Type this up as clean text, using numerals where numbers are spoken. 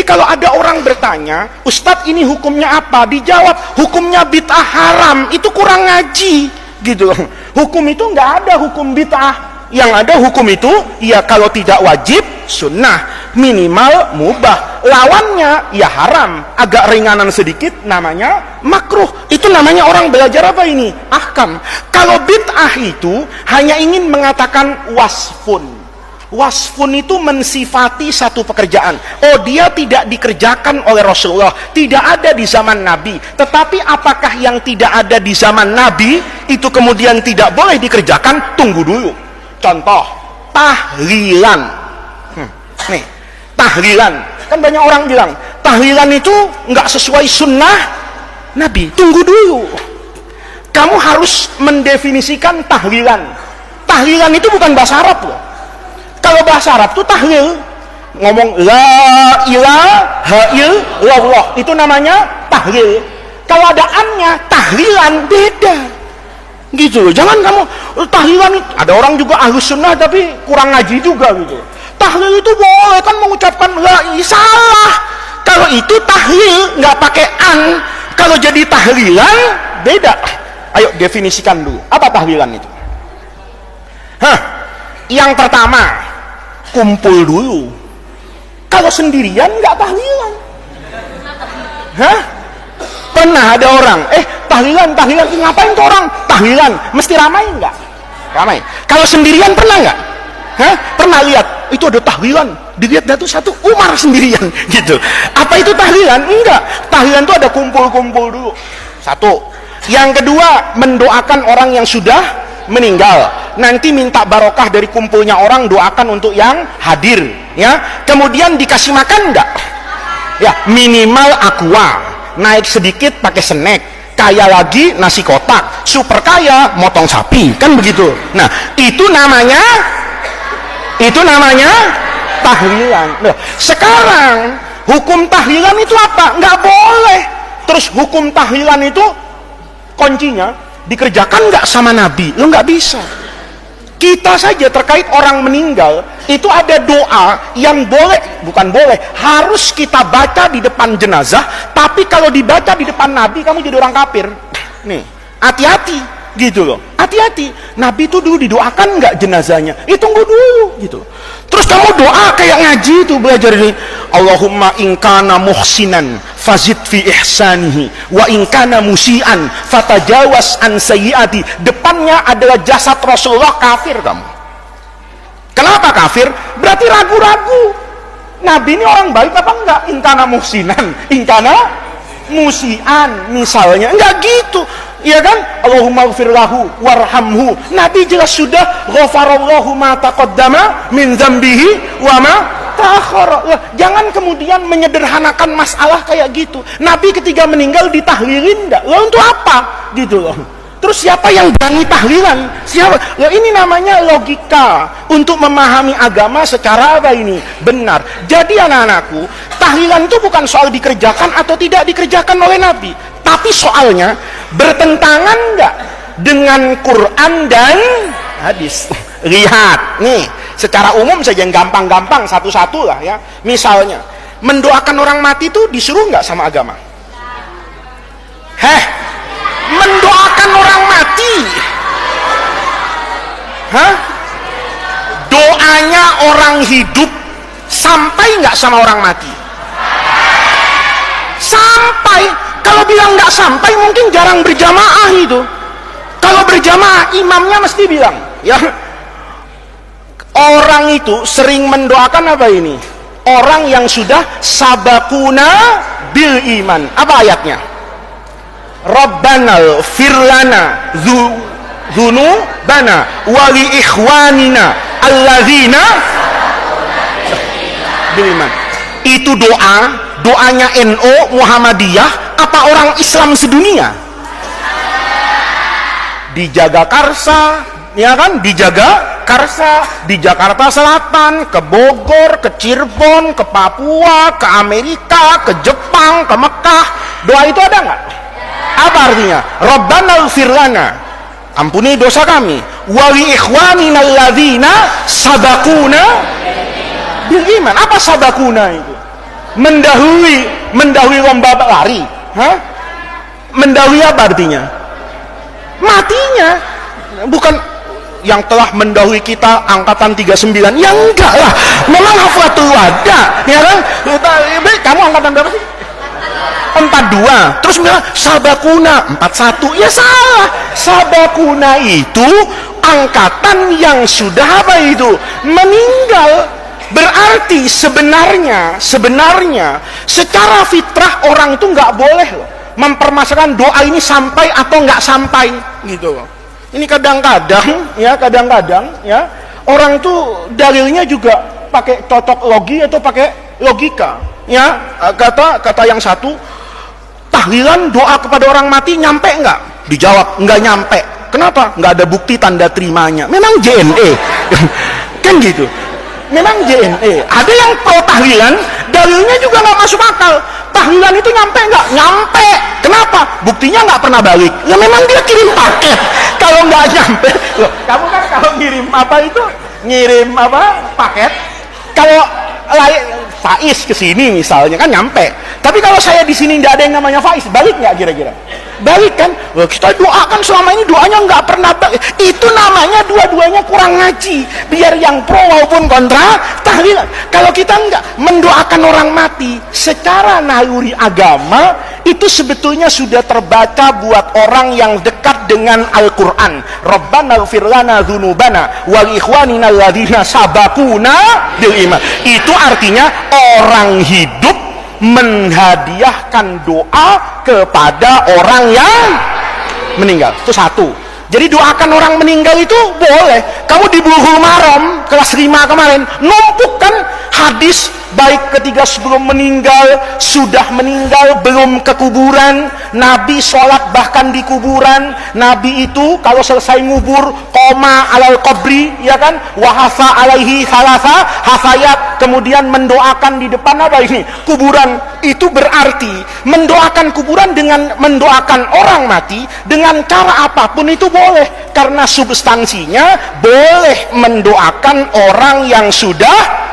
kalau ada orang bertanya, Ustadz ini hukumnya apa? Dijawab, hukumnya bid'ah haram. Itu kurang ngaji gitu. Hukum itu nggak ada hukum bid'ah. Yang ada hukum itu, ya kalau tidak wajib, sunnah, minimal mubah. Lawannya, ya haram. Agak ringanan sedikit, namanya makruh. Itu namanya orang belajar apa ini? Ahkam. Kalau bid'ah itu hanya ingin mengatakan wasfun. Wasfun itu mensifati satu pekerjaan. Oh, dia tidak dikerjakan oleh Rasulullah, tidak ada di zaman Nabi. Tetapi apakah yang tidak ada di zaman Nabi itu kemudian tidak boleh dikerjakan? Tunggu dulu. Contoh, tahlilan. Nih, tahlilan. Kan banyak orang bilang, tahlilan itu nggak sesuai sunnah Nabi. Tunggu dulu. Kamu harus mendefinisikan tahlilan. Tahlilan itu bukan bahasa Arab loh. Kalau bahasa Arab itu tahlil, ngomong la ilaha illallah, itu namanya tahlil. Kalau ada annya, tahlilan beda gitu loh. Jangan kamu tahlilan itu, ada orang juga ahlus sunnah tapi kurang ngaji juga gitu. Tahlil itu boleh kan mengucapkan la, salah. Kalau itu tahlil nggak pakai an, kalau jadi tahlilan beda. Ayo definisikan dulu, apa tahlilan itu? Yang pertama, kumpul dulu. Kalau sendirian nggak tahlilan. Pernah ada orang, tahlilan, ngapain tuh orang? Tahlilan, mesti ramai nggak? Ramai. Kalau sendirian pernah nggak? Pernah lihat, itu ada tahlilan, dilihat tuh satu Umar sendirian, gitu. Apa itu tahlilan? Enggak. Tahlilan itu ada kumpul-kumpul dulu. Satu. Yang kedua, mendoakan orang yang sudah meninggal. Nanti minta barokah dari kumpulnya orang, doakan untuk yang hadir, ya. Kemudian dikasih makan enggak? Ya, minimal aqua. Naik sedikit pakai snack, kaya lagi nasi kotak, super kaya motong sapi, kan begitu. Nah, itu namanya tahlilan. Nah, sekarang hukum tahlilan itu apa? Nggak boleh. Terus hukum tahlilan itu kuncinya dikerjakan nggak sama Nabi? Lo nggak bisa. Kita saja terkait orang meninggal itu ada doa yang harus kita baca di depan jenazah. Tapi kalau dibaca di depan Nabi, kamu jadi orang kafir. Nih, hati-hati gitu loh. Hati-hati. Nabi itu dulu didoakan nggak jenazahnya? Tunggu dulu gitu. Terus kamu doa kayak ngaji itu, belajar ini. Allahumma inkana muhsinan fazid fi ihsanihi wa inkana musian fatajawaz an sayyiati. Depannya adalah jasad Rasulullah, kafir kamu. Kenapa kafir? Berarti ragu-ragu. Nabi ini orang baik apa enggak? Inkana muhsinan, inkana musian misalnya. Enggak gitu. Iya kan? Allahumma ighfir lahu warhamhu. Nabi jelas sudah ghafarallahu ma taqaddama min dzambihi wa ma ta'akhkhara. Jangan kemudian menyederhanakan masalah kayak gitu. Nabi ketika meninggal ditahlilin enggak? Lah untuk apa? Gitu loh. Terus siapa yang berani tahlilan? Siapa? Ya ini namanya logika untuk memahami agama secara apa ini? Benar. Jadi anak-anakku, tahlilan itu bukan soal dikerjakan atau tidak dikerjakan oleh Nabi, tapi soalnya bertentangan enggak dengan Quran dan hadis. Lihat, nih, secara umum saja yang gampang-gampang satu-satu lah ya. Misalnya, mendoakan orang mati itu disuruh enggak sama agama? Mendoakan orang mati. Doanya orang hidup sampai nggak sama orang mati? Sampai. Kalau bilang nggak sampai, mungkin jarang berjamaah itu. Kalau berjamaah, imamnya mesti bilang, ya. Orang itu sering mendoakan apa ini? Orang yang sudah sabakuna bil iman. Apa ayatnya? Rabbana firlana dzunubana wa li ikhwanina alladzina bil iman. Itu doanya NU Muhammadiyah apa orang Islam sedunia? Di Jagakarsa, ya kan? Di Jagakarsa, di Jakarta Selatan, ke Bogor, ke Cirebon, ke Papua, ke Amerika, ke Jepang, ke Mekah. Doa itu ada nggak? Apa artinya? Rabbana ighfir lana, ampuni dosa kami, wa li ikhwanina alladzina sabaquna bil iman. Apa sabaquna itu? mendahului lomba lari. Hah? Mendahului apa artinya? Matinya. Bukan yang telah mendahului kita angkatan 39. Ya enggak lah, memang haflatul wada, ya kan? Kamu angkatan berapa sih? 42. Terus bilang sabakuna 41. Ya salah. Sabakuna itu angkatan yang sudah apa itu? Meninggal. Berarti sebenarnya secara fitrah orang itu nggak boleh loh mempermasalahkan doa ini sampai atau nggak sampai gitu loh. Ini kadang-kadang ya orang itu dalilnya juga pakai cocok logi atau pakai logika. Ya, kata yang satu, tahlilan doa kepada orang mati nyampe nggak? Dijawab nggak nyampe. Kenapa? Nggak ada bukti tanda terimanya. Memang JNE kan gitu. Memang JNE. Ada yang pro tahlilan, dalilnya juga nggak masuk akal. Tahlilan itu nyampe nggak? Nyampe. Kenapa? Buktinya nggak pernah balik. Ya memang dia kirim paket. Kalau nggak nyampe, loh, kamu kan kalau ngirim apa itu? Ngirim apa? Paket. Kalau Faiz ke sini misalnya kan nyampe. Tapi kalau saya di sini nggak ada yang namanya Faiz, balik nggak kira-kira? Balik kan? Loh, kita doakan selama ini doanya nggak pernah balik. Itu namanya dua-duanya kurang ngaji. Biar yang pro maupun kontra tahlilan. Kalau kita nggak mendoakan orang mati secara naluri agama, itu sebetulnya sudah terbaca buat orang yang dekat dengan Al-Quran. Rabbana ighfir lana dzunubana wal ikhwanina alladzina sabaquna bil iman. Itu artinya orang hidup menghadiahkan doa kepada orang yang meninggal. Itu satu. Jadi doakan orang meninggal itu boleh. Kamu di Bulughul Maram kelas 5 kemarin numpuk kan hadis baik ketika sebelum meninggal, sudah meninggal, belum ke kuburan, Nabi sholat bahkan di kuburan. Nabi itu kalau selesai ngubur koma alal qabri, ya kan, wahasa alaihi salasa hafayat, kemudian mendoakan di depan apa ini? Kuburan. Itu berarti mendoakan kuburan dengan mendoakan orang mati dengan cara apapun itu boleh, karena substansinya boleh mendoakan orang yang sudah